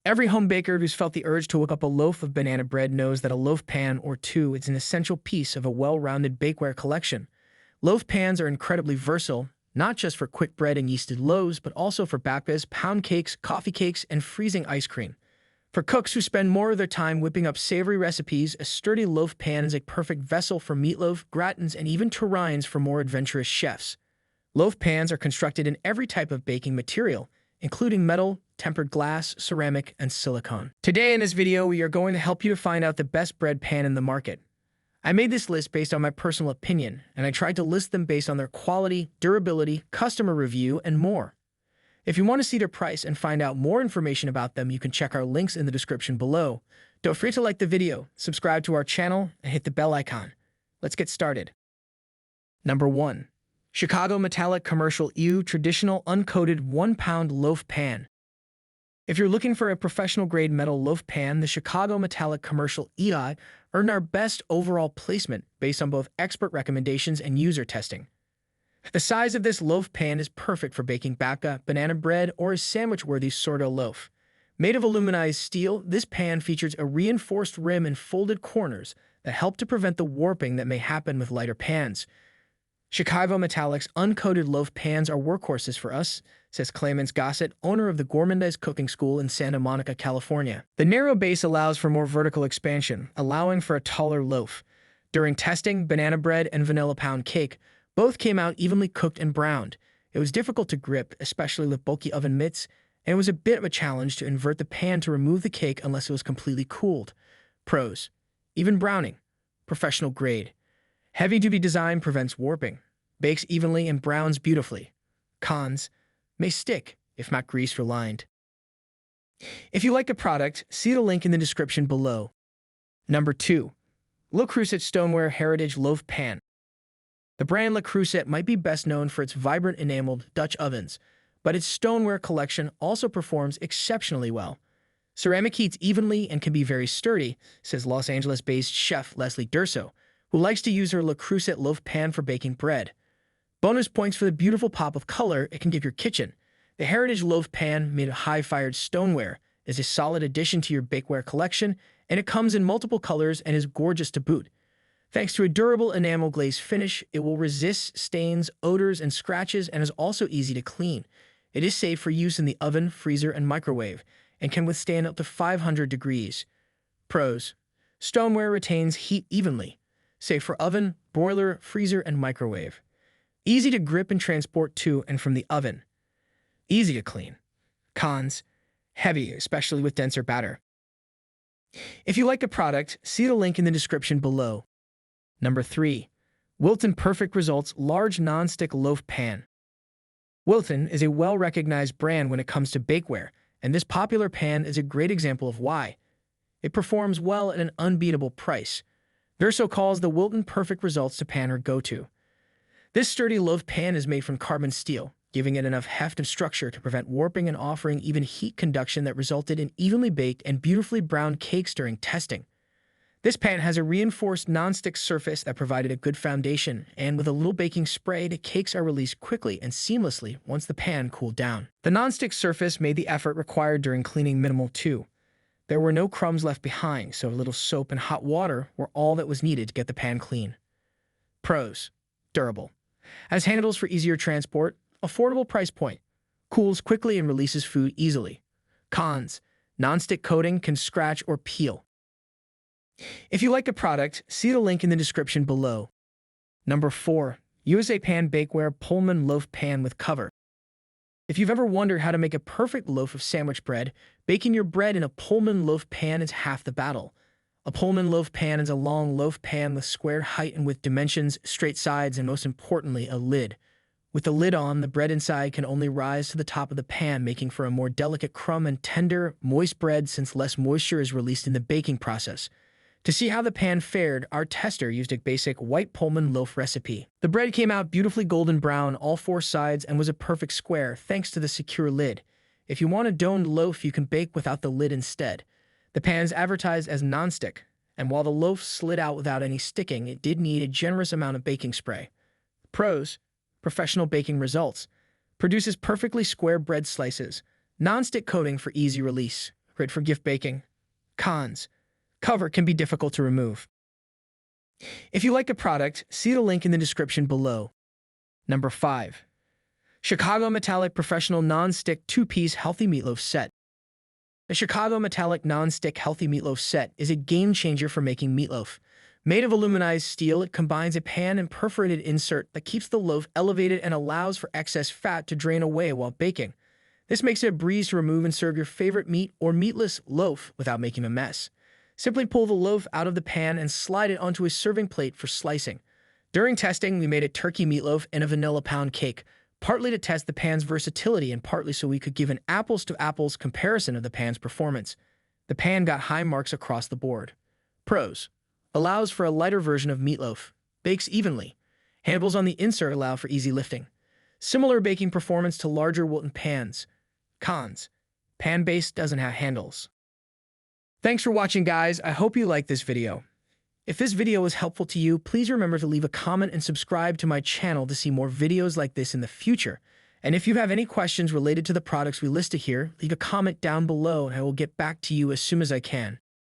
Every home baker who's felt the urge to whip up a loaf of banana bread knows that a loaf pan or two is an essential piece of a well-rounded bakeware collection. Loaf pans are incredibly versatile, not just for quick bread and yeasted loaves, but also for bakbas, pound cakes, coffee cakes, and freezing ice cream. For cooks who spend more of their time whipping up savory recipes, a sturdy loaf pan is a perfect vessel for meatloaf, gratins, and even terrines for more adventurous chefs. Loaf pans are constructed in every type of baking material, including metal, tempered glass, ceramic, and silicone. Today in this video, we are going to help you to find out the best bread pan in the market. I made this list based on my personal opinion, and I tried to list them based on their quality, durability, customer review, and more. If you want to see their price and find out more information about them, you can check our links in the description below. Don't forget to like the video, subscribe to our channel, and hit the bell icon. Let's get started. Number 1. Chicago Metallic Commercial EU Traditional Uncoated 1-Pound Loaf Pan. If you're looking for a professional-grade metal loaf pan, the Chicago Metallic Commercial EI earned our best overall placement based on both expert recommendations and user testing. The size of this loaf pan is perfect for baking babka, banana bread, or a sandwich-worthy sourdough loaf. Made of aluminized steel, this pan features a reinforced rim and folded corners that help to prevent the warping that may happen with lighter pans. Chicago Metallic's uncoated loaf pans are workhorses for us, says Clemens Gossett, owner of the Gourmandize Cooking School in Santa Monica, California. The narrow base allows for more vertical expansion, allowing for a taller loaf. During testing, banana bread and vanilla pound cake both came out evenly cooked and browned. It was difficult to grip, especially with bulky oven mitts, and it was a bit of a challenge to invert the pan to remove the cake unless it was completely cooled. Pros: even browning, professional grade. Heavy-duty design prevents warping, bakes evenly and browns beautifully. Cons: may stick, if not grease-reliant. If you like the product, see the link in the description below. Number 2. Le Creuset Stoneware Heritage Loaf Pan. The brand Le Creuset might be best known for its vibrant enameled Dutch ovens, but its stoneware collection also performs exceptionally well. Ceramic heats evenly and can be very sturdy, says Los Angeles-based chef Leslie Durso, who likes to use her Le Creuset loaf pan for baking bread. Bonus points for the beautiful pop of color it can give your kitchen. The Heritage Loaf Pan, made of high-fired stoneware, is a solid addition to your bakeware collection, and it comes in multiple colors and is gorgeous to boot. Thanks to a durable enamel glaze finish, it will resist stains, odors, and scratches and is also easy to clean. It is safe for use in the oven, freezer, and microwave, and can withstand up to 500 degrees. Pros: stoneware retains heat evenly, safe for oven, broiler, freezer, and microwave. Easy to grip and transport to and from the oven. Easy to clean. Cons: heavy, especially with denser batter. If you like the product, see the link in the description below. Number 3. Wilton Perfect Results Large Non-Stick Loaf Pan. Wilton is a well-recognized brand when it comes to bakeware, and this popular pan is a great example of why. It performs well at an unbeatable price. Verso calls the Wilton Perfect Results to pan her go-to. This sturdy loaf pan is made from carbon steel, giving it enough heft and structure to prevent warping and offering even heat conduction that resulted in evenly baked and beautifully browned cakes during testing. This pan has a reinforced non-stick surface that provided a good foundation, and with a little baking spray, the cakes are released quickly and seamlessly once the pan cooled down. The non-stick surface made the effort required during cleaning minimal too. There were no crumbs left behind, so a little soap and hot water were all that was needed to get the pan clean. Pros: durable. Has handles for easier transport, affordable price point, cools quickly and releases food easily. Cons: non-stick coating can scratch or peel. If you like the product, see the link in the description below. Number 4. USA Pan Bakeware Pullman Loaf Pan with Cover. If you've ever wondered how to make a perfect loaf of sandwich bread, baking your bread in a Pullman loaf pan is half the battle. A Pullman loaf pan is a long loaf pan with square height and with dimensions, straight sides, and most importantly, a lid. With the lid on, the bread inside can only rise to the top of the pan, making for a more delicate crumb and tender, moist bread since less moisture is released in the baking process. To see how the pan fared, our tester used a basic white Pullman loaf recipe. The bread came out beautifully golden brown all 4 sides and was a perfect square thanks to the secure lid. If you want a domed loaf, you can bake without the lid instead. The pan is advertised as non-stick, and while the loaf slid out without any sticking, it did need a generous amount of baking spray. Pros: professional baking results. Produces perfectly square bread slices. Non-stick coating for easy release. great for gift baking. Cons. Cover can be difficult to remove. If you like the product, see the link in the description below. Number 5. Chicago Metallic Professional Non-Stick 2-Piece Healthy Meatloaf Set. The Chicago Metallic Non-Stick Healthy Meatloaf Set is a game-changer for making meatloaf. Made of aluminized steel, it combines a pan and perforated insert that keeps the loaf elevated and allows for excess fat to drain away while baking. This makes it a breeze to remove and serve your favorite meat or meatless loaf without making a mess. Simply pull the loaf out of the pan and slide it onto a serving plate for slicing. During testing, we made a turkey meatloaf and a vanilla pound cake, partly to test the pan's versatility and partly so we could give an apples-to-apples comparison of the pan's performance. The pan got high marks across the board. Pros. Allows for a lighter version of meatloaf. Bakes evenly. Handles on the insert allow for easy lifting. Similar baking performance to larger Wilton pans. Cons. Pan base doesn't have handles. Thanks for watching, guys. I hope you liked this video. If this video was helpful to you, please remember to leave a comment and subscribe to my channel to see more videos like this in the future. And if you have any questions related to the products we listed here, leave a comment down below and I will get back to you as soon as I can.